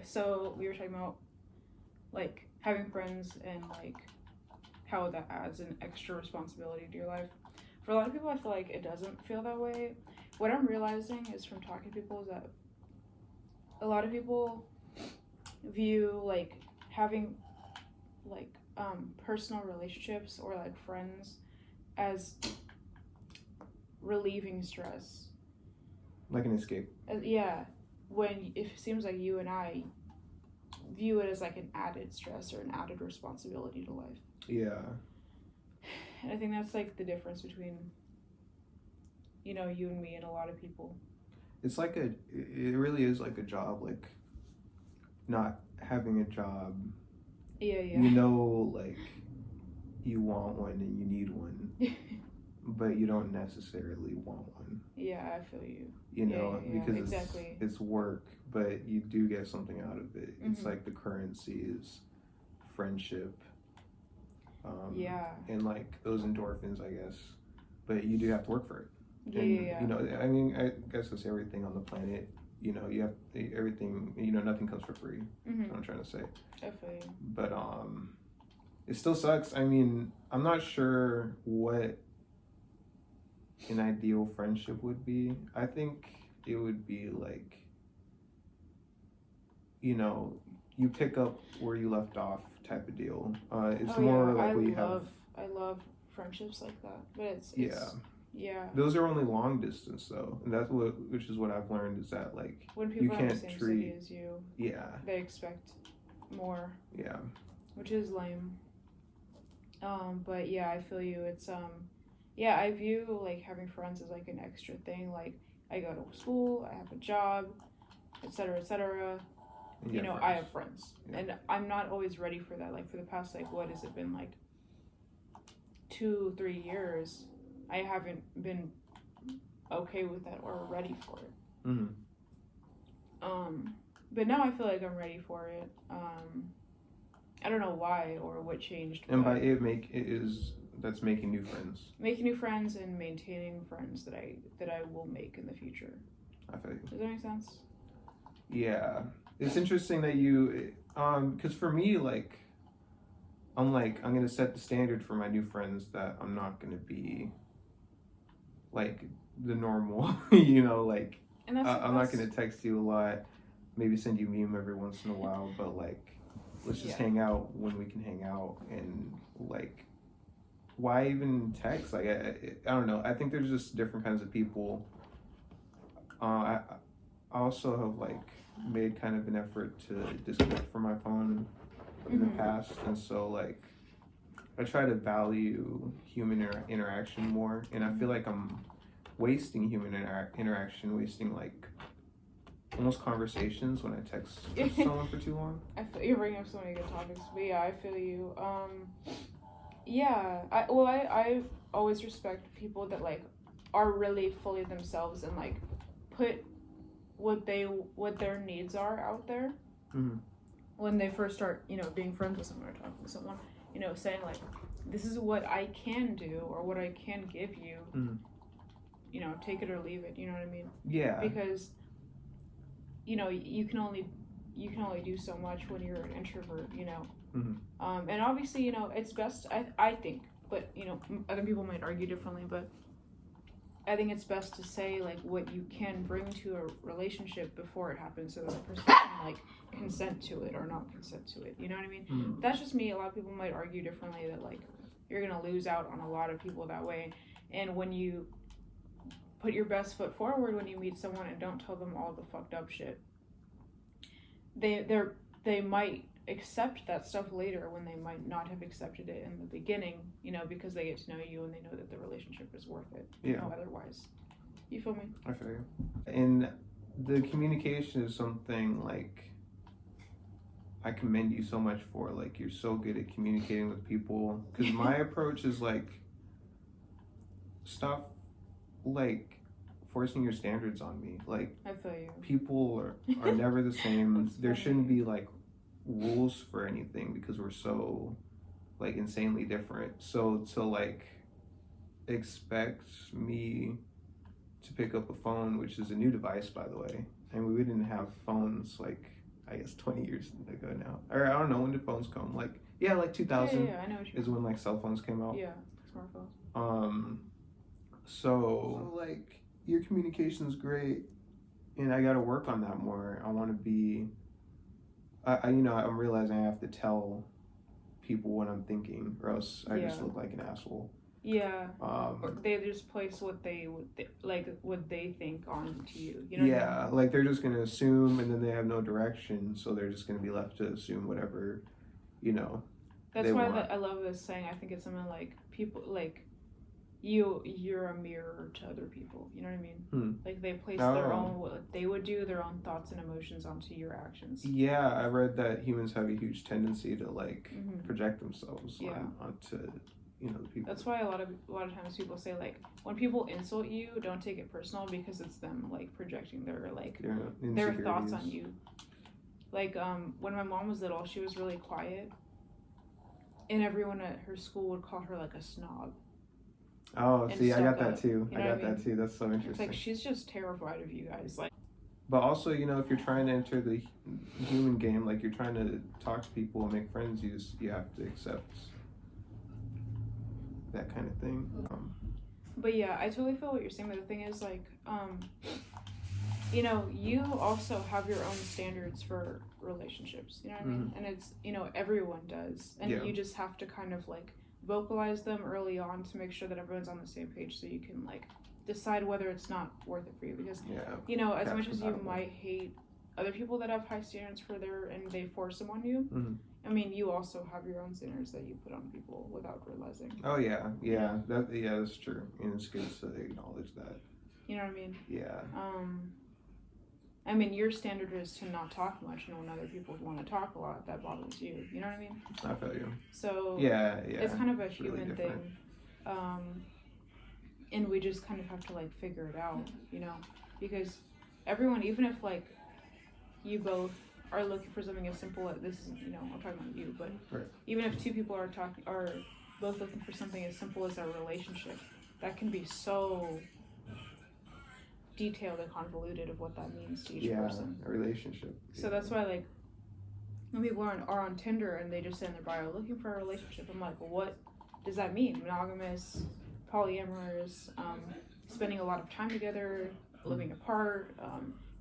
so we were talking about like having friends and like how that adds an extra responsibility to your life. For a lot of people, I feel like it doesn't feel that way. What I'm realizing is from talking to people is that a lot of people view like having like personal relationships or like friends as relieving stress. Like an escape. Yeah, when it seems like you and I view it as like an added stress or an added responsibility to life. Yeah. And I think that's like the difference between, you know, you and me and a lot of people. It's like it really is like a job, like not having a job. Yeah. You know, like you want one and you need one, but you don't necessarily want one. Yeah, I feel you. You know, because exactly. it's work, but you do get something out of it. It's Mm-hmm. like the currency is friendship. Yeah. And like those endorphins, I guess. But you do have to work for it. Yeah, And, yeah. you know, I mean, I guess it's everything on the planet. You know, you have everything. You know, nothing comes for free. Mm-hmm. That's what I'm trying to say. I feel you. But it still sucks. I mean, I'm not sure what an ideal friendship would be. I think it would be like, you know, you pick up where you left off type of deal. It's more like I love friendships like that, but it's yeah. Those are only long distance though, and which is what I've learned is that like when people you are can't in the same treat city as you, they expect more. Yeah. Which is lame. But yeah, I feel you. It's yeah, I view like having friends as like an extra thing. Like I go to school, I have a job, etc., etc. You know, I have friends, and I'm not always ready for that. Like for the past like what has it been like 2-3 years, I haven't been okay with that or ready for it. Mm-hmm. But now I feel like I'm ready for it. I don't know why or what changed. And by that's making new friends. Making new friends and maintaining friends that I will make in the future. I feel you. Does that make sense? Yeah, it's interesting that you, because for me, like, I'm gonna set the standard for my new friends that I'm not gonna be like the normal, you know, like I'm not gonna text you a lot, maybe send you a meme every once in a while, but like let's just hang out when we can hang out. And like, why even text? Like I don't know, I think there's just different kinds of people. I also have like made kind of an effort to disconnect from my phone in the past, and so like I try to value human interaction more, and I feel like I'm wasting human interaction, wasting like almost conversations when I text someone for too long. I feel you're bringing up so many good topics, but yeah, I feel you. Yeah, I always respect people that like are really fully themselves and like put what their needs are out there. Mm-hmm. When they first start, you know, being friends with someone or talking to someone, you know, saying like, this is what I can do or what I can give you. Mm-hmm. You know, take it or leave it. You know what I mean? Yeah. Because, you know, you can only do so much when you're an introvert. You know. Mm-hmm. And obviously, you know, it's best. I think, but you know, other people might argue differently. But I think it's best to say like what you can bring to a relationship before it happens, so that the person can like consent to it or not consent to it. You know what I mean? Mm-hmm. That's just me. A lot of people might argue differently that like you're gonna lose out on a lot of people that way. And when you put your best foot forward when you meet someone and don't tell them all the fucked up shit, they might accept that stuff later when they might not have accepted it in the beginning, you know, because they get to know you and they know that the relationship is worth it. Yeah. You know, otherwise. You feel me? I feel you. And the communication is something like I commend you so much for. Like you're so good at communicating with people. Because my approach is like, stop like forcing your standards on me. Like I feel you. People are never the same. There shouldn't be like rules for anything because we're so like insanely different. So to like expect me to pick up a phone, which is a new device by the way, and we didn't have phones like I guess 20 years ago now. Or I don't know, when did phones come? Like, yeah, like 2000 Yeah, I know what you is when like cell phones came out. Yeah, smartphones. So like your communication's great, and I got to work on that more. I want to be, I'm realizing I have to tell people what I'm thinking, or else I just look like an asshole. Yeah. Or they just place what they what they think onto you. You know. Yeah, what I mean? Like they're just gonna assume, and then they have no direction, so they're just gonna be left to assume whatever, That's why I love this saying. I think it's something like people like. You're a mirror to other people. You know what I mean? Like they place their own what they would do, their own thoughts and emotions onto your actions. Yeah, I read that humans have a huge tendency to like project themselves onto the people. That's why a lot of times people say like when people insult you, don't take it personal because it's them like projecting their thoughts on you. Like when my mom was little, she was really quiet, and everyone at her school would call her like a snob. Oh, see, I got that too. I got that too. That's so interesting. It's like she's just terrified of you guys. Like, but also, if you're trying to enter the human game, like you're trying to talk to people and make friends, you have to accept that kind of thing. But yeah, I totally feel what you're saying. But the thing is, like, you also have your own standards for relationships. You know what I mean? And it's everyone does, and you just have to kind of like vocalize them early on to make sure that everyone's on the same page, so you can like decide whether it's not worth it for you. Because as much as you might hate other people that have high standards and they force them on you, I mean, you also have your own standards that you put on people without realizing. Oh yeah, that's true, and it's good to acknowledge that. You know what I mean? Yeah. I mean, your standard is to not talk much, and when other people want to talk a lot, that bothers you. You know what I mean? I feel you. So yeah, it's kind of a human really thing, and we just kind of have to like figure it out, because everyone, even if like you both are looking for something as simple as this, I'm talking about you, but even if two people are both looking for something as simple as a relationship, that can be so detailed and convoluted of what that means to each person. A relationship. So that's why, like, when people are on Tinder and they just say in their bio, looking for a relationship, I'm like, well, what does that mean? Monogamous, polyamorous, spending a lot of time together, living apart,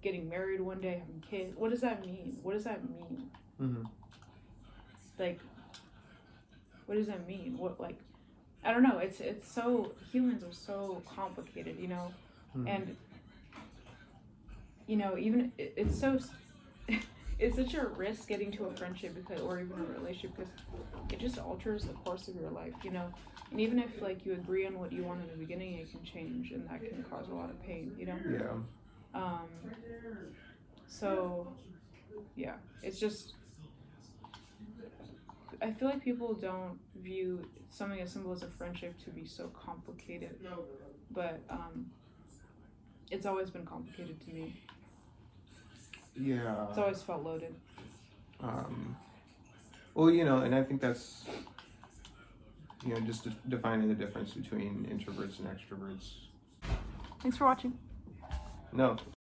getting married one day, having kids. What does that mean? What does that mean? Like, what does that mean? What, like, I don't know. It's so, humans are so complicated, and even it's so it's such a risk getting to a friendship or even a relationship, because it just alters the course of your life, and even if like you agree on what you want in the beginning, it can change, and that can cause a lot of pain, so yeah, it's just, I feel like people don't view something as simple as a friendship to be so complicated, but it's always been complicated to me. Yeah. It's always felt loaded. Well, and I think that's, just defining the difference between introverts and extroverts. Thanks for watching. No.